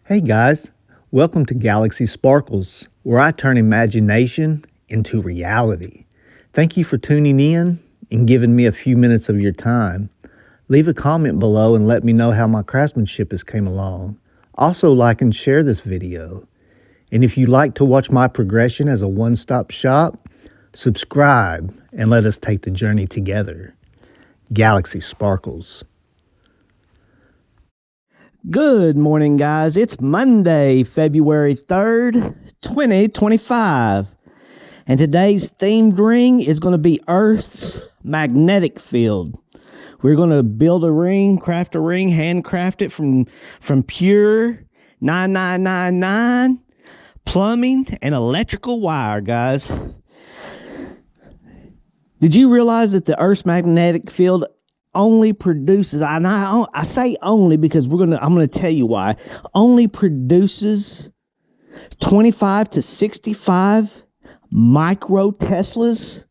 Hey guys, welcome to Galaxy Sparkles, where I turn imagination into reality. Thank you for tuning in and giving me a few minutes of your time. Leave a comment below and let me know how my craftsmanship has came along. Also like and share this video. And if you'd like to watch my progression as a one-stop shop, subscribe and let us take the journey together. Galaxy Sparkles. Good morning, guys. It's Monday, February 3rd, 2025. And today's themed ring is going to be Earth's magnetic field. We're going to build a ring, craft a ring, handcraft it from pure 9999 plumbing and electrical wire, guys. Did you realize that the Earth's magnetic field only produces, I say only because I'm going to tell you why, only produces 25 to 65 micro Teslas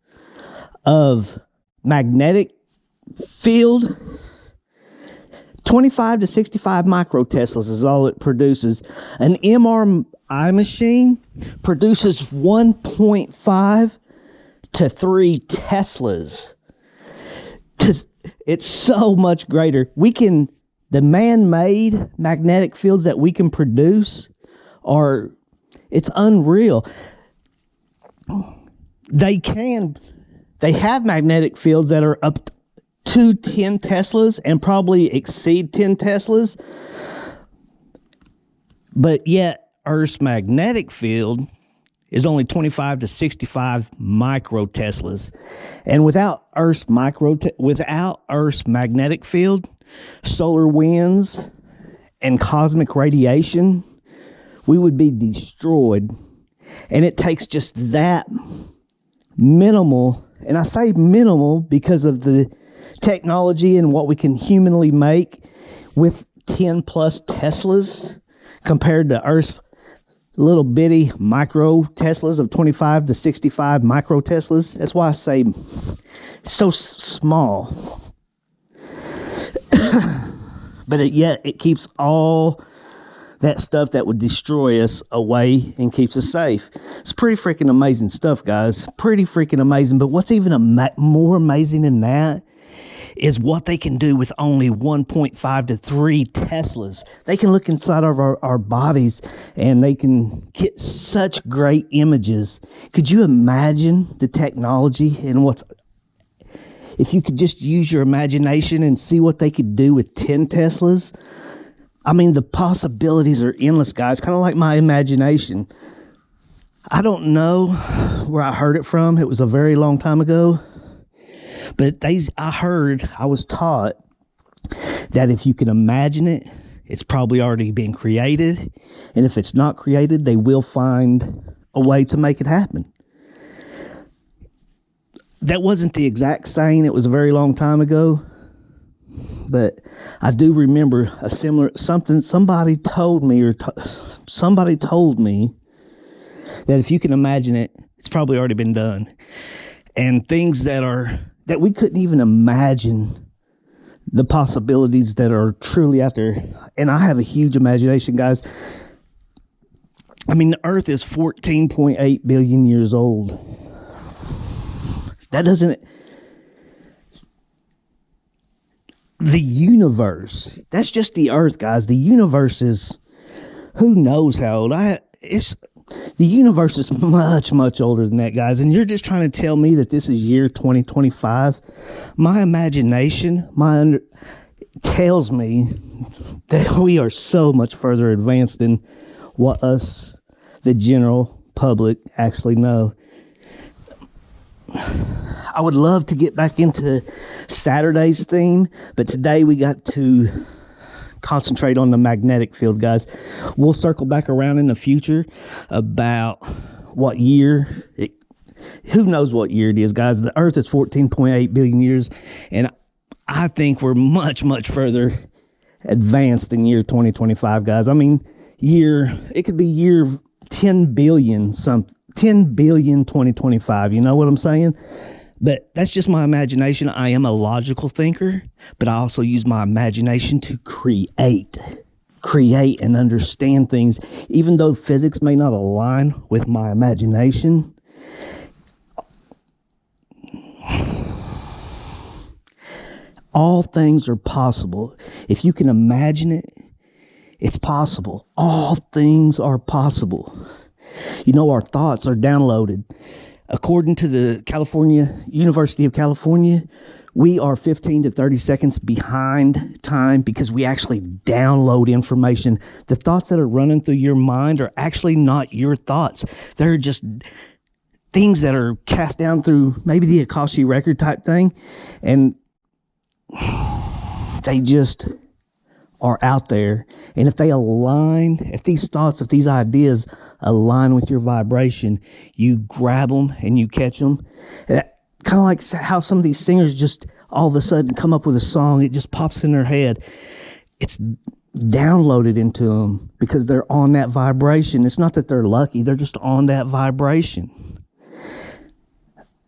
of magnetic field. 25 to 65 micro Teslas is all it produces. An MRI machine produces 1.5 to 3 Teslas. It's so much greater. The man-made magnetic fields that we can produce it's unreal. They have magnetic fields that are up to 10 Teslas and probably exceed 10 Teslas. But yet Earth's magnetic field is only 25 to 65 micro Teslas. And without Earth's magnetic field, solar winds, and cosmic radiation, we would be destroyed. And it takes just that minimal, and I say minimal because of the technology and what we can humanly make with 10 plus Teslas compared to Earth's little bitty micro Teslas of 25 to 65 micro Teslas. That's why I say so small. But yet it keeps all that stuff that would destroy us away and keeps us safe. It's pretty freaking amazing stuff, guys. Pretty freaking amazing. But what's even more amazing than that is what they can do with only 1.5 to 3 Teslas. They can look inside of our bodies and they can get such great images. Could you imagine the technology and if you could just use your imagination and see what they could do with 10 Teslas? I mean, the possibilities are endless, guys. Kind of like my imagination. I don't know where I heard it from. It was a very long time ago. But I was taught that if you can imagine it, it's probably already been created. And if it's not created, they will find a way to make it happen. That wasn't the exact saying. It was a very long time ago. But I do remember somebody told me that if you can imagine it, it's probably already been done. And things that we couldn't even imagine, the possibilities that are truly out there. And I have a huge imagination, guys. I mean, the Earth is 14.8 billion years old. The universe, that's just the Earth, guys. The universe is, who knows how old. The universe is much, much older than that, guys. And you're just trying to tell me that this is year 2025. My imagination, tells me that we are so much further advanced than what us, the general public, actually know. I would love to get back into Saturday's theme, but today we got to concentrate on the magnetic field, guys. We'll circle back around in the future about what year who knows what year it is, guys. The Earth is 14.8 billion years, and I think we're much, much further advanced than year 2025, guys. I mean, it could be year 10 billion 2025. You know what I'm saying? But that's just my imagination. I am a logical thinker, but I also use my imagination to create create and understand things, even though physics may not align with my imagination. All things are possible. If you can imagine it, it's possible. All things are possible. You know, our thoughts are downloaded. According to the University of California, we are 15 to 30 seconds behind time because we actually download information. The thoughts that are running through your mind are actually not your thoughts. They're just things that are cast down through maybe the Akashic record type thing, and they just are out there. And if they align, if these thoughts, if these ideas align with your vibration, you grab them and you catch them. Kind of like how some of these singers just all of a sudden come up with a song. It just pops in their head. It's downloaded into them because they're on that vibration. It's not that they're lucky. They're just on that vibration.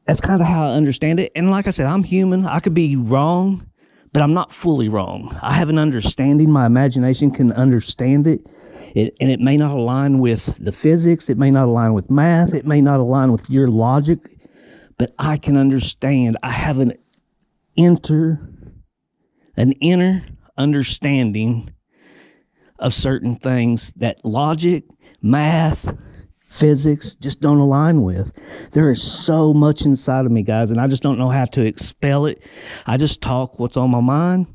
That's kind of how I understand it. And like I said, I'm human. I could be wrong, but I'm not fully wrong. I have an understanding. My imagination can understand it. And it may not align with the physics. It may not align with math. It may not align with your logic, but I can understand. I have an inner understanding of certain things that logic, math, physics just don't align with. There is so much inside of me, guys, and I just don't know how to expel it. I just talk what's on my mind.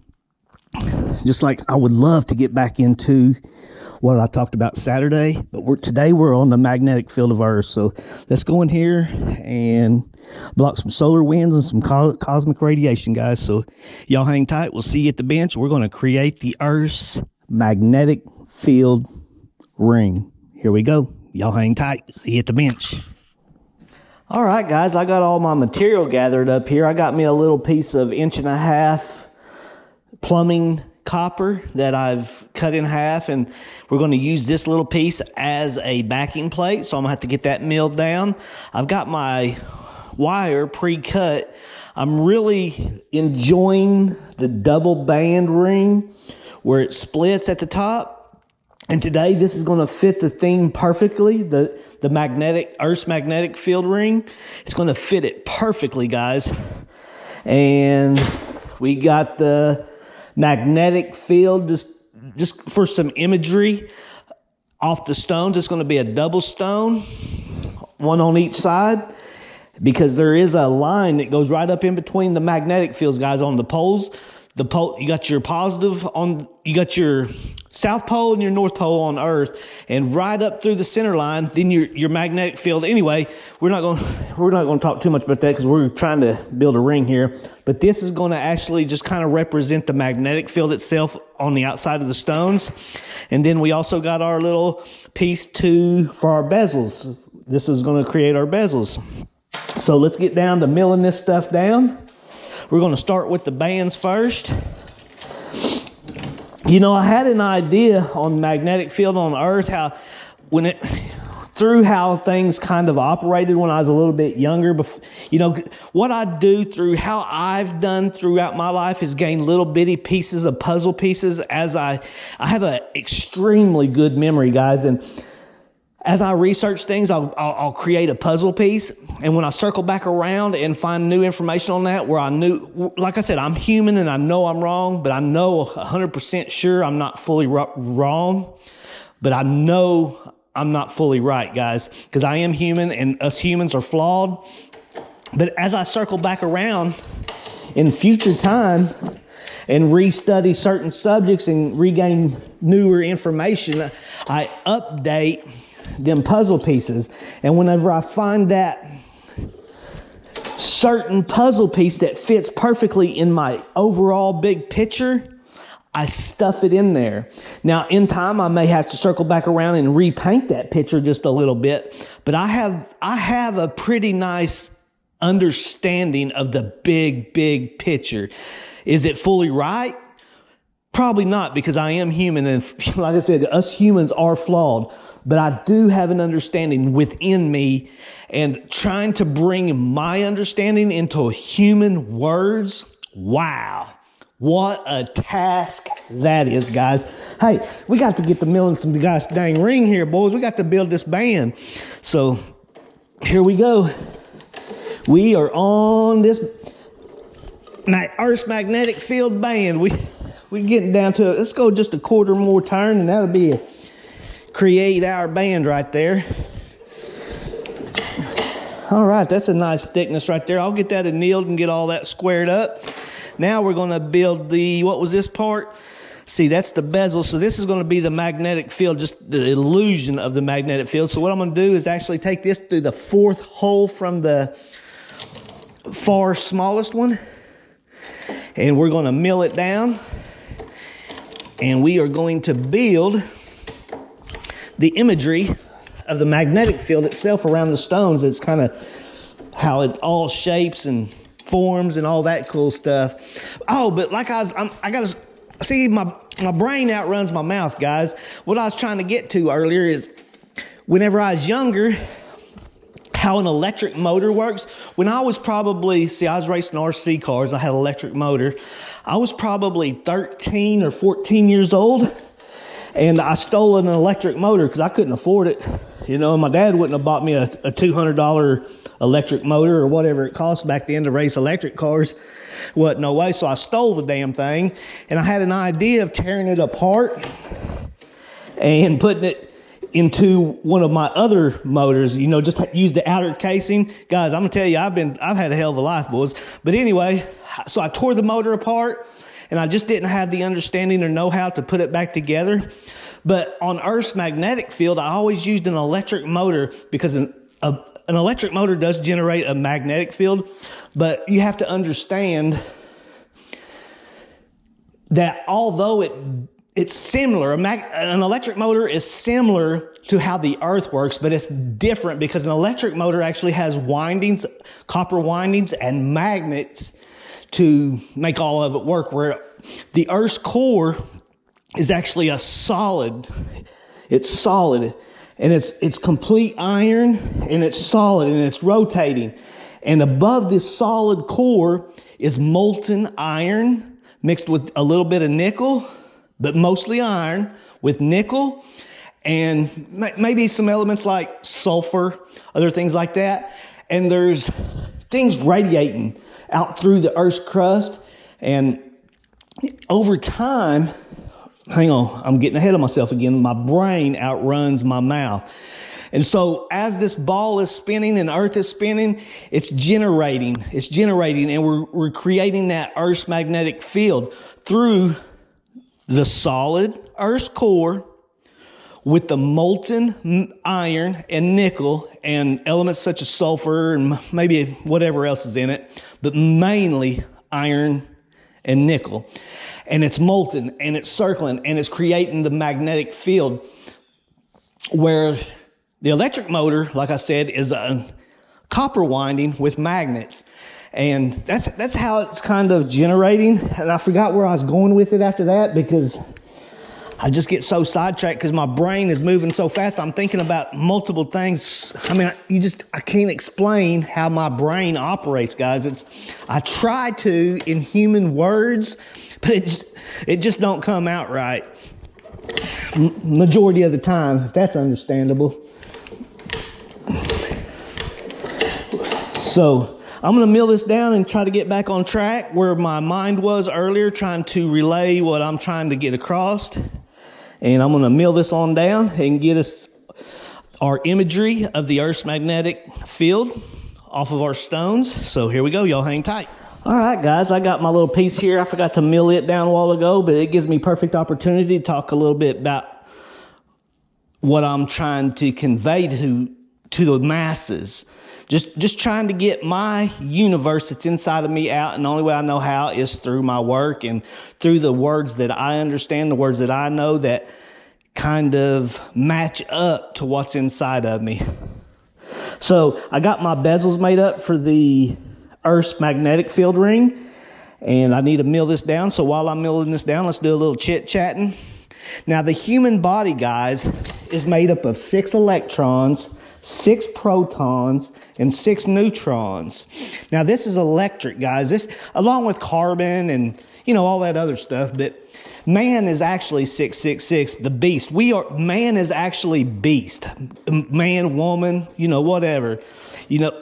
Just like I would love to get back into what I talked about Saturday, but today we're on the magnetic field of Earth. So let's go in here and block some solar winds and some cosmic radiation, guys. So y'all hang tight. We'll see you at the bench. We're going to create the Earth's magnetic field ring. Here we go. Y'all hang tight. See you at the bench. All right, guys, I got all my material gathered up here. I got me a little piece of 1.5 inch plumbing copper that I've cut in half, and we're going to use this little piece as a backing plate, so I'm going to have to get that milled down. I've got my wire pre-cut. I'm really enjoying the double band ring where it splits at the top. And today, this is going to fit the theme perfectly, the Earth's magnetic field ring. It's going to fit it perfectly, guys. And we got the magnetic field just for some imagery off the stones. It's going to be a double stone, one on each side, because there is a line that goes right up in between the magnetic fields, guys, on the poles. The pole, you got your positive on, you got your South Pole and your North Pole on Earth, and right up through the center line, then your magnetic field. Anyway, we're not going to talk too much about that because we're trying to build a ring here. But this is going to actually just kind of represent the magnetic field itself on the outside of the stones. And then we also got our little piece for our bezels. This is going to create our bezels. So let's get down to milling this stuff down. We're going to start with the bands first. You know, I had an idea on magnetic field on Earth, how things kind of operated when I was a little bit younger. You know, what I do through how I've done throughout my life is gain little bitty pieces of puzzle pieces as I have an extremely good memory, guys. And as I research things, I'll create a puzzle piece. And when I circle back around and find new information on that, where I knew, like I said, I'm human and I know I'm wrong, but I know 100% sure I'm not fully wrong, but I know I'm not fully right, guys, because I am human and us humans are flawed. But as I circle back around in future time and restudy certain subjects and regain newer information, I update them puzzle pieces. And whenever I find that certain puzzle piece that fits perfectly in my overall big picture, I stuff it in there. Now, in time, I may have to circle back around and repaint that picture just a little bit, but I have a pretty nice understanding of the big picture. Is it fully right? Probably not, because I am human, and like I said, us humans are flawed. But I do have an understanding within me, and trying to bring my understanding into human words. Wow. What a task that is, guys. Hey, we got to get to milling some gosh dang ring here, boys. We got to build this band. So here we go. We are on this Earth's magnetic field band. We getting down to it. Let's go just a quarter more turn, and that'll be a create our band right there. All right, that's a nice thickness right there. I'll get that annealed and get all that squared up. Now we're going to build the, what was this part? See, that's the bezel. So this is going to be the magnetic field, just the illusion of the magnetic field. So what I'm going to do is actually take this through the fourth hole from the far smallest one, and we're going to mill it down, and we are going to build the imagery of the magnetic field itself around the stones. It's kind of how it all shapes and forms and all that cool stuff. Oh, but like I got to see, my brain outruns my mouth, guys. What I was trying to get to earlier is whenever I was younger, how an electric motor works. When I was probably, I was racing RC cars. I had an electric motor. I was probably 13 or 14 years old, and I stole an electric motor because I couldn't afford it. You know, my dad wouldn't have bought me a $200 electric motor or whatever it cost back then to race electric cars. What, no way. So I stole the damn thing, and I had an idea of tearing it apart and putting it into one of my other motors, you know, just use the outer casing. Guys, I'm gonna tell you, I've had a hell of a life, boys. But anyway, so I tore the motor apart, and I just didn't have the understanding or know-how to put it back together. But on Earth's magnetic field, I always used an electric motor because an electric motor does generate a magnetic field, but you have to understand that although it's similar, an electric motor is similar to how the Earth works, but it's different because an electric motor actually has windings, copper windings, and magnets to make all of it work, where the Earth's core is actually a solid. It's solid, and it's complete iron, and it's solid, and it's rotating. And above this solid core is molten iron mixed with a little bit of nickel, but mostly iron with nickel, and maybe some elements like sulfur, other things like that. And there's things radiating out through the Earth's crust, and over time, hang on, I'm getting ahead of myself again. My brain outruns my mouth. And so as this ball is spinning and Earth is spinning, it's generating, and we're creating that Earth's magnetic field through the solid Earth's core with the molten iron and nickel and elements such as sulfur and maybe whatever else is in it, but mainly iron and nickel. And it's molten, and it's circling, and it's creating the magnetic field, where the electric motor, like I said, is a copper winding with magnets. And that's how it's kind of generating. And I forgot where I was going with it after that, because I just get so sidetracked because my brain is moving so fast. I'm thinking about multiple things. I mean, I can't explain how my brain operates, guys. I try to in human words, but it just don't come out right. Majority of the time, if that's understandable. So I'm going to mill this down and try to get back on track where my mind was earlier, trying to relay what I'm trying to get across. And I'm going to mill this on down and get us our imagery of the Earth's magnetic field off of our stones. So here we go. Y'all hang tight. All right, guys, I got my little piece here. I forgot to mill it down a while ago, but it gives me perfect opportunity to talk a little bit about what I'm trying to convey to the masses. Just trying to get my universe that's inside of me out, and the only way I know how is through my work and through the words that I understand, the words that I know that kind of match up to what's inside of me. So I got my bezels made up for the Earth's magnetic field ring, and I need to mill this down. So while I'm milling this down, let's do a little chit-chatting. Now, the human body, guys, is made up of 6 electrons, 6 protons, and 6 neutrons. Now, this is electric, guys. This, along with carbon and, you know, all that other stuff. But man is actually 666, the beast. Man is actually beast. Man, woman, you know, whatever. You know,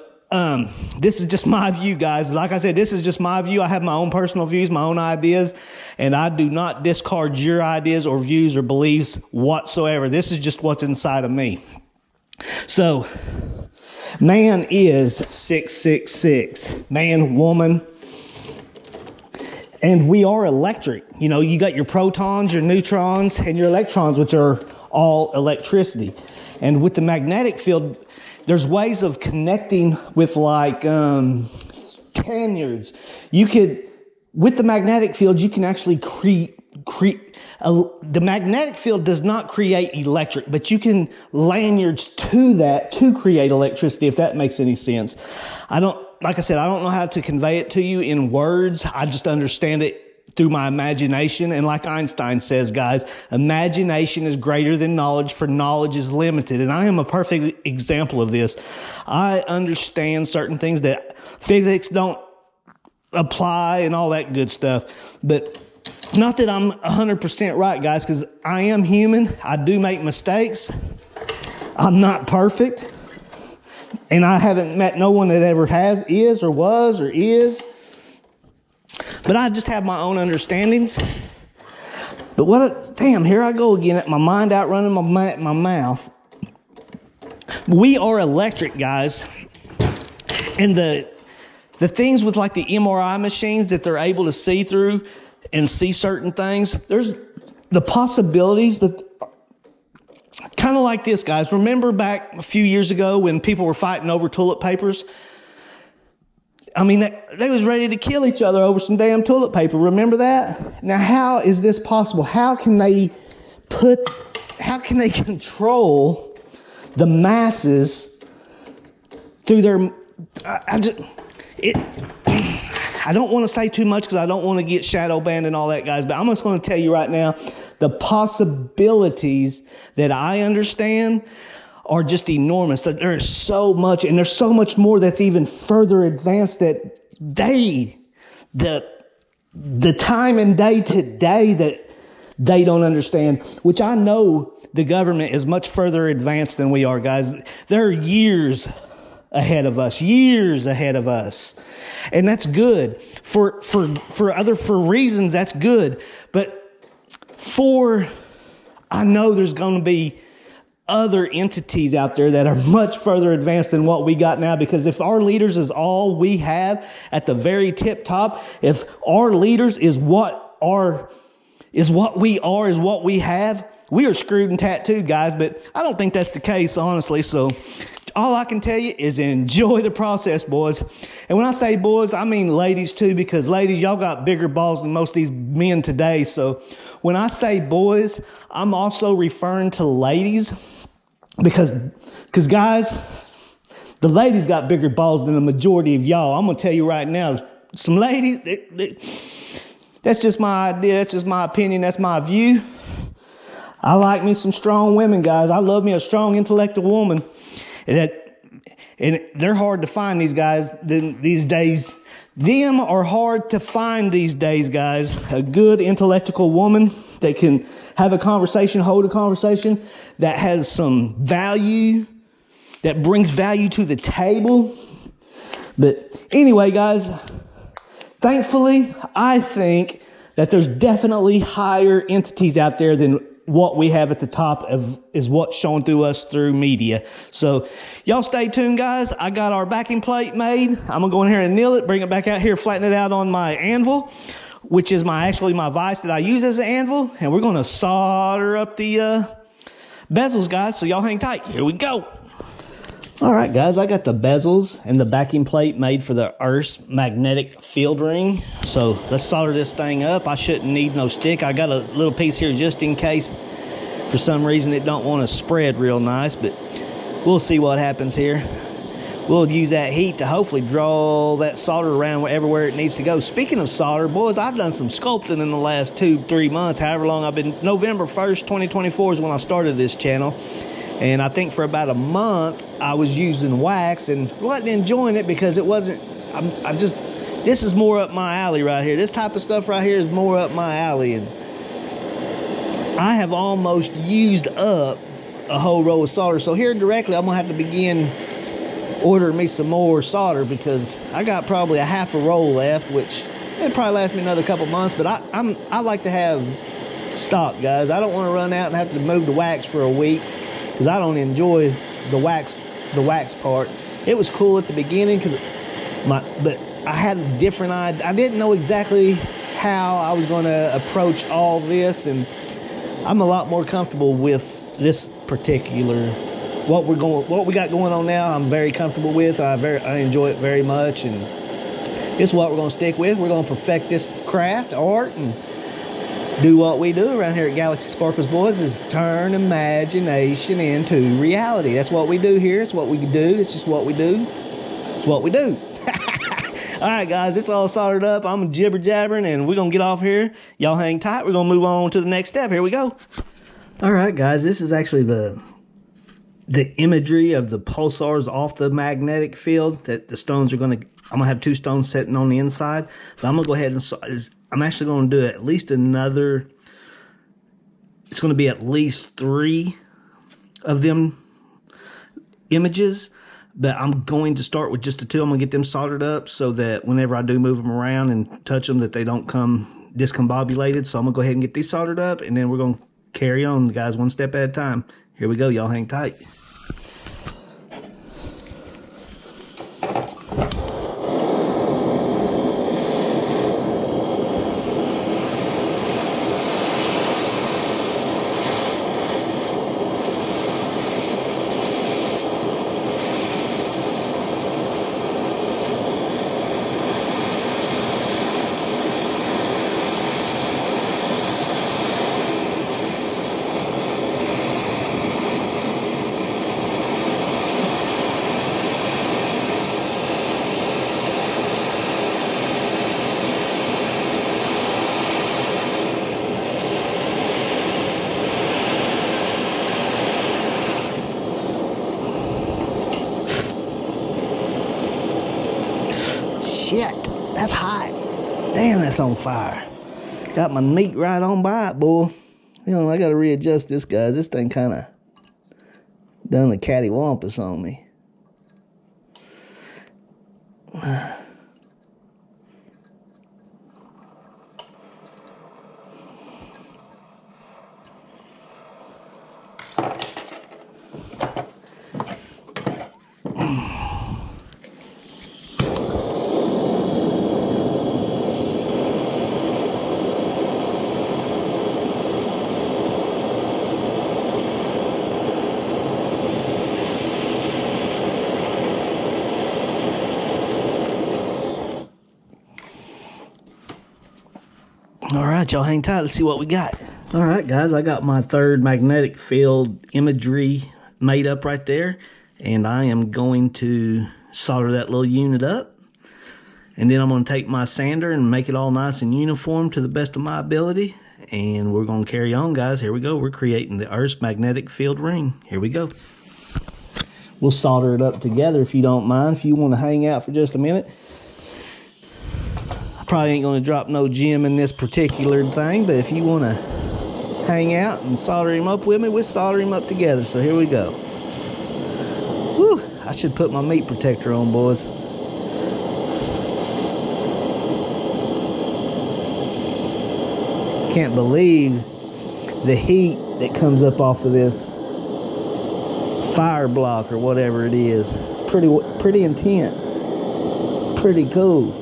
this is just my view, guys. Like I said, this is just my view. I have my own personal views, my own ideas, and I do not discard your ideas or views or beliefs whatsoever. This is just what's inside of me. So, man is 666. Man, woman. And we are electric. You know, you got your protons, your neutrons, and your electrons, which are all electricity. And with the magnetic field, there's ways of connecting with like lanyards. You could, with the magnetic field, you can actually the magnetic field does not create electric, but you can lanyards to that to create electricity, if that makes any sense. Like I said, I don't know how to convey it to you in words. I just understand it through my imagination. And like Einstein says, guys, imagination is greater than knowledge, for knowledge is limited. And I am a perfect example of this. I understand certain things that physics don't apply and all that good stuff. But not that I'm 100% right, guys, because I am human. I do make mistakes. I'm not perfect. And I haven't met no one that ever is, or was, or is. But I just have my own understandings. But damn, here I go again, my mind outrunning my mouth. We are electric, guys. And the things with like the MRI machines that they're able to see through and see certain things, there's the possibilities that, kind of like this, guys. Remember back a few years ago when people were fighting over toilet papers? I mean, they was ready to kill each other over some damn toilet paper. Remember that? Now, how is this possible? How can they control the masses through their, I don't want to say too much because I don't want to get shadow banned and all that, guys, but I'm just going to tell you right now, the possibilities that I understand are just enormous. There's so much, and there's so much more that's even further advanced that the time and day today that they don't understand, which I know the government is much further advanced than we are, guys. They're years ahead of us. And that's good. For reasons, that's good. But I know there's going to be other entities out there that are much further advanced than what we got now, because if our leaders is all we have at the very tip top, if our leaders is what we have, we are screwed and tattooed, guys. But I don't think that's the case, honestly. So all I can tell you is enjoy the process, boys. And when I say boys, I mean ladies too, because ladies, y'all got bigger balls than most of these men today. So when I say boys, I'm also referring to ladies, because guys, the ladies got bigger balls than the majority of y'all. I'm going to tell you right now, some ladies, that's just my idea. That's just my opinion. That's my view. I like me some strong women, guys. I love me a strong intellectual woman. And they're hard to find, these guys, these days. Them are hard to find these days, guys. A good intellectual woman that can have a conversation, hold a conversation, that has some value, that brings value to the table. But anyway, guys, thankfully, I think that there's definitely higher entities out there than what we have at the top is what's shown through us through media. So y'all stay tuned, guys. I got our backing plate made. I'm gonna go in here and nail it, bring it back out here, flatten it out on my anvil, which is my vise that I use as an anvil. And we're gonna solder up the bezels, guys. So y'all hang tight. Here we go. All right, guys, I got the bezels and the backing plate made for the Earth's magnetic field ring. So let's solder this thing up. I shouldn't need no stick. I got a little piece here just in case for some reason it don't want to spread real nice, but we'll see what happens here. We'll use that heat to hopefully draw that solder around everywhere it needs to go. Speaking of solder, boys, I've done some sculpting in the last 2-3 months, however long I've been. November 1st, 2024 is when I started this channel. And I think for about a month, I was using wax and wasn't enjoying it because it wasn't, this is more up my alley right here. This type of stuff right here is more up my alley. And I have almost used up a whole roll of solder. So here directly, I'm gonna have to begin ordering me some more solder because I got probably a half a roll left, which it'll probably last me another couple months. But I like to have stock, guys. I don't want to run out and have to move the wax for a week because I don't enjoy the wax part. It was cool at the beginning but I had a different idea. I didn't know exactly how I was going to approach all this, and I'm a lot more comfortable with this particular what we got going on now. I'm very comfortable with. I enjoy it very much, and it's what we're going to stick with. We're going to perfect this craft art and do what we do around here at Galaxy Sparkles, boys, is turn imagination into reality. That's what we do here. It's what we do. It's just what we do. It's what we do. All right, guys, it's all soldered up. I'm jibber jabbering, and we're going to get off here. Y'all hang tight. We're going to move on to the next step. Here we go. All right, guys, this is actually the imagery of the pulsars off the magnetic field that the stones are going to, I'm going to have 2 stones sitting on the inside. But I'm going to go ahead and, I'm actually going to do at least another, it's going to be at least 3 of them images. But I'm going to start with just the 2. I'm going to get them soldered up so that whenever I do move them around and touch them, that they don't come discombobulated. So I'm going to go ahead and get these soldered up, and then we're going to carry on, guys, one step at a time. Here we go. Y'all hang tight. Shit, that's hot. Damn, that's on fire. Got my meat right on by it, boy. You know, I gotta readjust this, guys. This thing kind of done the cattywampus on me. All right, y'all hang tight. Let's see what we got. All right, guys, I got my 3rd magnetic field imagery made up right there. And I am going to solder that little unit up. And then I'm going to take my sander and make it all nice and uniform to the best of my ability. And we're going to carry on, guys. Here we go. We're creating the Earth's magnetic field ring. Here we go. We'll solder it up together if you don't mind. If you want to hang out for just a minute. Probably ain't going to drop no gem in this particular thing, but if you want to hang out and solder him up with me, we'll solder him up together. So here we go. Whew, I should put my meat protector on, boys. Can't believe the heat that comes up off of this fire block or whatever it is. It's pretty intense. Pretty cool.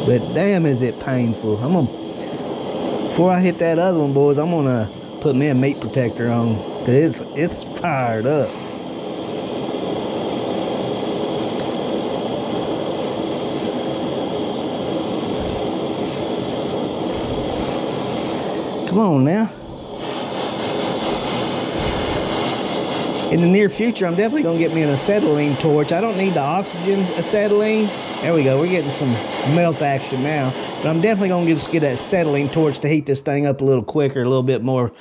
But damn, is it painful. Before I hit that other one, boys, I'm gonna put me a meat protector on, cause it's fired up. Come on now. In the near future, I'm definitely going to get me an acetylene torch. I don't need the oxygen acetylene. There we go. We're getting some melt action now. But I'm definitely going to just get that acetylene torch to heat this thing up a little quicker, a little bit more.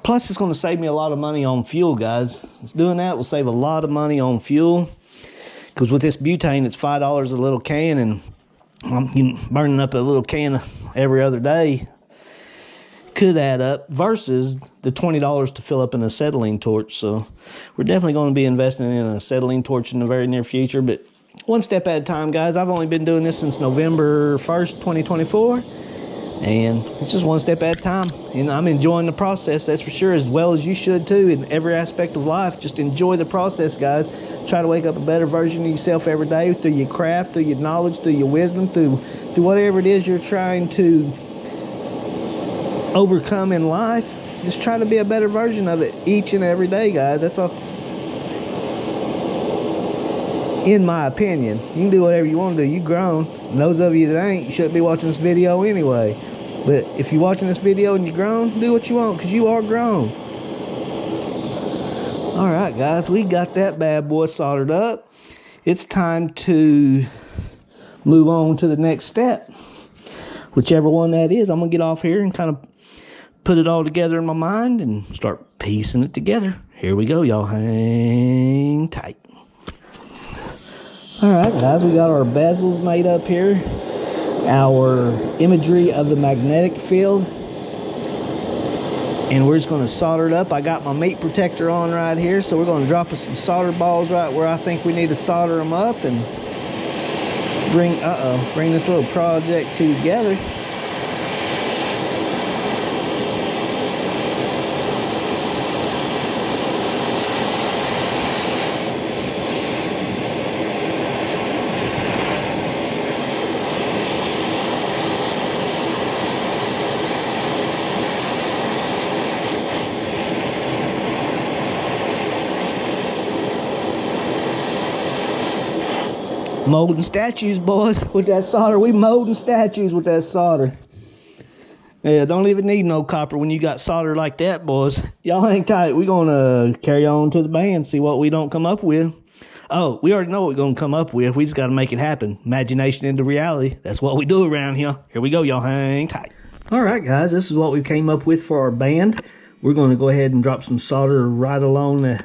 Plus, it's going to save me a lot of money on fuel, guys. Doing that will save a lot of money on fuel. Because with this butane, it's $5 a little can, and I'm burning up a little can every other day. Could add up versus the $20 to fill up an acetylene torch. So we're definitely going to be investing in an acetylene torch in the very near future. But one step at a time, guys. I've only been doing this since November 1st, 2024. And it's just one step at a time. And I'm enjoying the process, that's for sure, as well as you should too, in every aspect of life. Just enjoy the process, guys. Try to wake up a better version of yourself every day through your craft, through your knowledge, through your wisdom, through whatever it is you're trying to overcome in life. Just try to be a better version of it each and every day, guys. That's all. In my opinion, you can do whatever you want to do. You're grown. And those of you that ain't, you shouldn't be watching this video anyway. But if you're watching this video and you're grown, do what you want, because you are grown. All right, guys, we got that bad boy soldered up. It's time to move on to the next step. Whichever one that is, I'm going to get off here and kind of put it all together in my mind and start piecing it together. Here we go, y'all. Hang tight. All right, guys, we got our bezels made up here. Our imagery of the magnetic field. And we're just going to solder it up. I got my meat protector on right here, so we're going to drop us some solder balls right where I think we need to solder them up and bring this little project together. Molding statues, boys, with that solder. We molding statues with that solder. Yeah, don't even need no copper when you got solder like that, boys. Y'all hang tight. We're going to carry on to the band, see what we don't come up with. Oh, we already know what we're going to come up with. We just got to make it happen. Imagination into reality. That's what we do around here. Here we go, y'all hang tight. All right, guys, this is what we came up with for our band. We're going to go ahead and drop some solder right along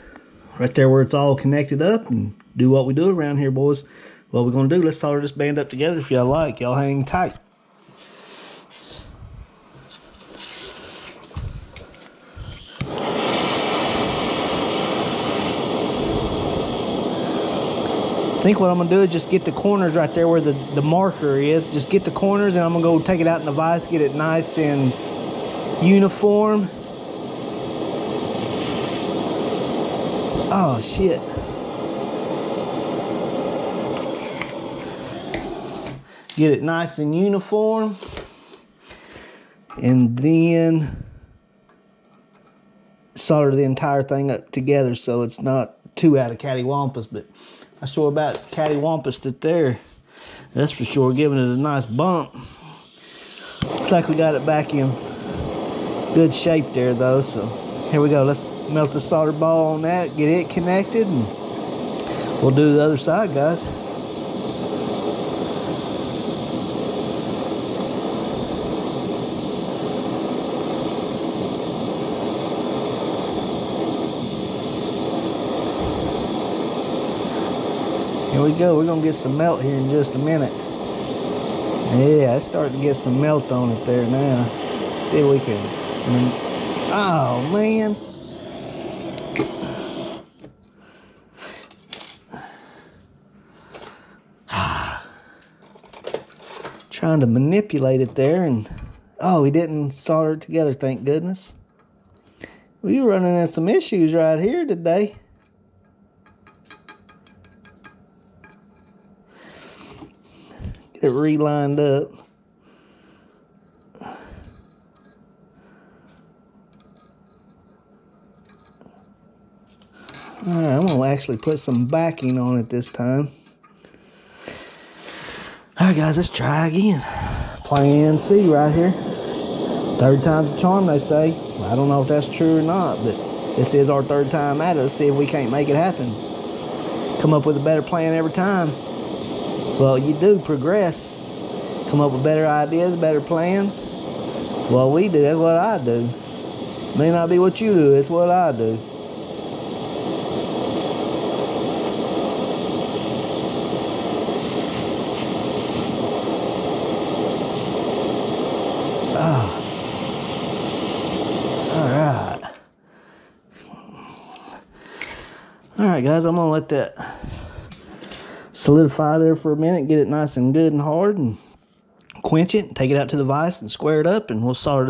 right there where it's all connected up and do what we do around here, boys. What we're going to do, let's solder this band up together if y'all like. Y'all hang tight. I think what I'm going to do is just get the corners right there where the marker is. Just get the corners, and I'm going to go take it out in the vise, get it nice and uniform. Oh, shit. Get it nice and uniform, and then solder the entire thing up together so it's not too out of cattywampus. But I sure about cattywampused it there. That's for sure, giving it a nice bump. Looks like we got it back in good shape there though. So here we go. Let's melt the solder ball on that, get it connected, and we'll do the other side, guys. Here we go. We're going to get some melt here in just a minute. Yeah, it's starting to get some melt on it there now. Let's see if we can... Oh, man. Trying to manipulate it there, and... Oh, we didn't solder it together, thank goodness. We were running into some issues right here today. It relined up. Alright, I'm going to actually put some backing on it this time. Alright guys, let's try again. Plan C right here. Third time's a charm, they say. I don't know if that's true or not, but This is our third time at it. Let's see if we can't make it happen. Come up with a better plan every time. That's what you do, progress. Come up with better ideas, better plans. That's what we do, that's what I do. May not be what you do, it's what I do. Alright guys, I'm going to let that solidify there for a minute, get it nice and good and hard, and quench it, take it out to the vise and square it up, and we'll solder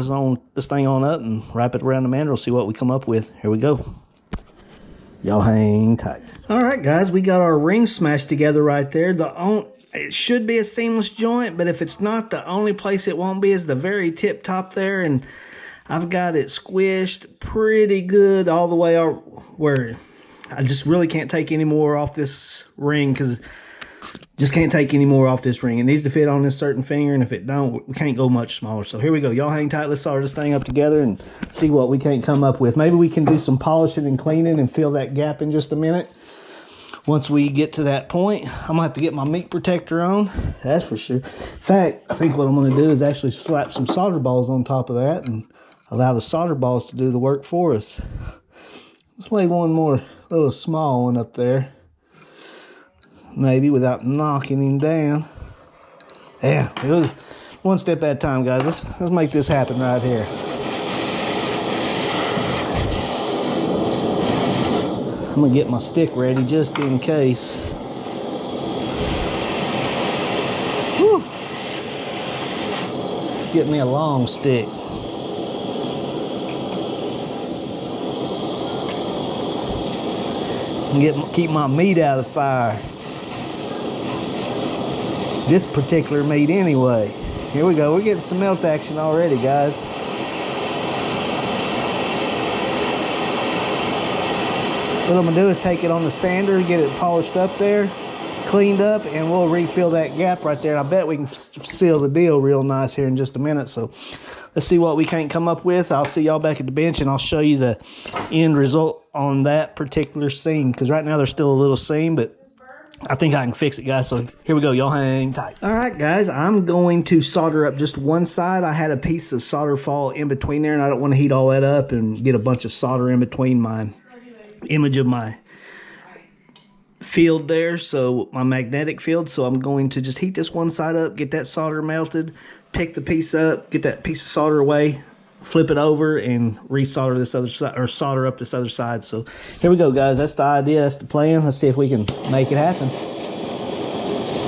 this thing on up and wrap it around the mandrel, see what we come up with. Here we go. Y'all hang tight. Alright guys, we got our ring smashed together right there. It should be a seamless joint, but if it's not, the only place it won't be is the very tip top there, and I've got it squished pretty good all the way where I just really can't take any more off this ring, because just can't take any more off this ring. It needs to fit on this certain finger, and if it don't, we can't go much smaller. So here we go. Y'all hang tight. Let's solder this thing up together and see what we can come up with. Maybe we can do some polishing and cleaning and fill that gap in just a minute. Once we get to that point, I'm going to have to get my meat protector on. That's for sure. In fact, I think what I'm going to do is actually slap some solder balls on top of that and allow the solder balls to do the work for us. Let's lay one more little small one up there. Maybe without knocking him down. Yeah, it was one step at a time, guys. Let's make this happen right here. I'm gonna get my stick ready just in case. Whew. Get me a long stick. And keep my meat out of the fire. This particular meat anyway. Here we go. We're getting some melt action already, guys. What I'm gonna do is take it on the sander, get it polished up there, cleaned up, and we'll refill that gap right there. And I bet we can seal the deal real nice here in just a minute. So let's see what we can come up with. I'll see y'all back at the bench, and I'll show you the end result on that particular seam, because right now there's still a little seam, but I think I can fix it, guys. So here we go. Y'all hang tight. All right, guys. I'm going to solder up just one side. I had a piece of solder fall in between there, and I don't want to heat all that up and get a bunch of solder in between my image of my field there, so my magnetic field. So I'm going to just heat this one side up, get that solder melted, pick the piece up, get that piece of solder away, flip it over, and resolder this other side, or solder up this other side. So here we go, guys. That's the idea. That's the plan. Let's see if we can make it happen.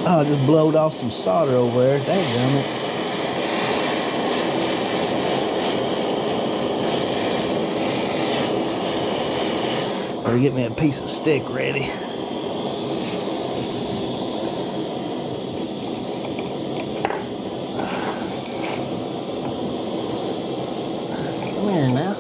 Oh, I just blowed off some solder over there. Dadgummit. Better get me a piece of stick ready. Come here now.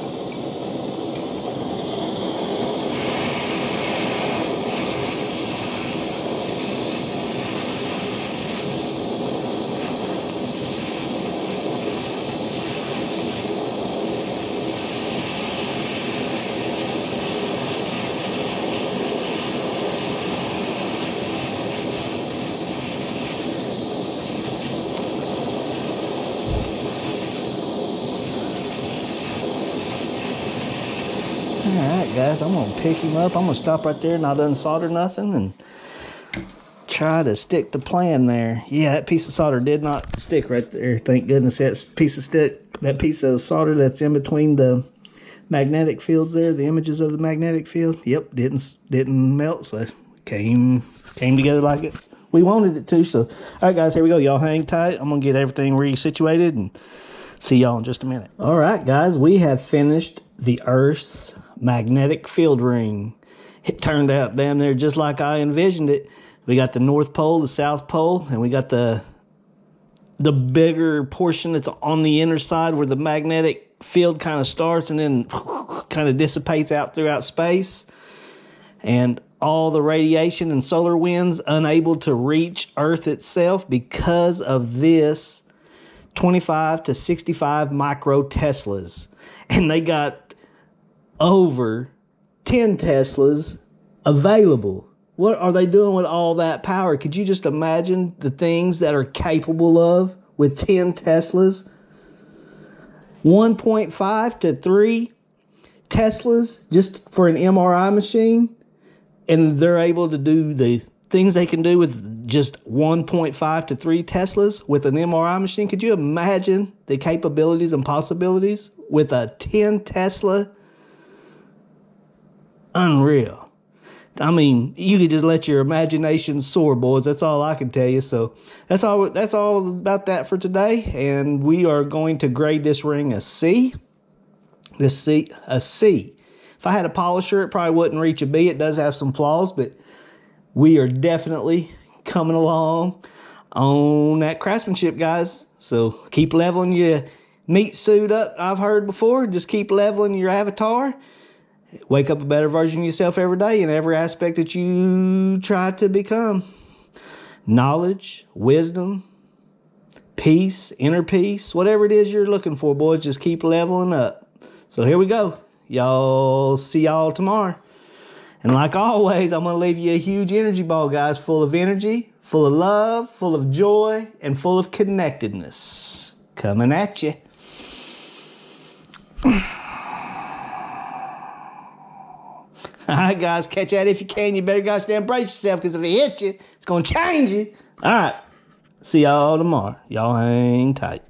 Alright guys, I'm going to pick him up. I'm going to stop right there, not unsolder nothing, and try to stick the plan there. Yeah, that piece of solder did not stick right there. Thank goodness. That piece of solder that's in between the magnetic fields there, the images of the magnetic field, yep, didn't melt, so that came together like we wanted it to. So, alright guys, here we go. Y'all hang tight. I'm going to get everything resituated and see y'all in just a minute. Alright guys, we have finished the Earth's magnetic field ring. It turned out damn near just like I envisioned it. We got the North Pole, the South Pole, and we got the bigger portion that's on the inner side where the magnetic field kind of starts and then kind of dissipates out throughout space. And all the radiation and solar winds unable to reach Earth itself because of this 25 to 65 micro Teslas. And they got over 10 Teslas available. What are they doing with all that power? Could you just imagine the things that are capable of with 10 Teslas? 1.5 to 3 Teslas just for an MRI machine, and they're able to do the things they can do with just 1.5 to 3 Teslas with an MRI machine. Could you imagine the capabilities and possibilities with a 10 Tesla? Unreal. I mean, you could just let your imagination soar, boys. That's all I can tell you. So that's all about that for today. And we are going to grade this ring a C. A C. If I had a polisher, it probably wouldn't reach a B. It does have some flaws, but we are definitely coming along on that craftsmanship, guys. So keep leveling your meat suit up. I've heard before, just keep leveling your avatar. Wake up a better version of yourself every day in every aspect that you try to become. Knowledge, wisdom, peace, inner peace, whatever it is you're looking for, boys, just keep leveling up. So here we go. Y'all, see y'all tomorrow. And like always, I'm going to leave you a huge energy ball, guys, full of energy, full of love, full of joy, and full of connectedness. Coming at you. All right, guys, catch that if you can. You better gosh damn brace yourself, because if it hits you, it's going to change you. All right, see y'all tomorrow. Y'all hang tight.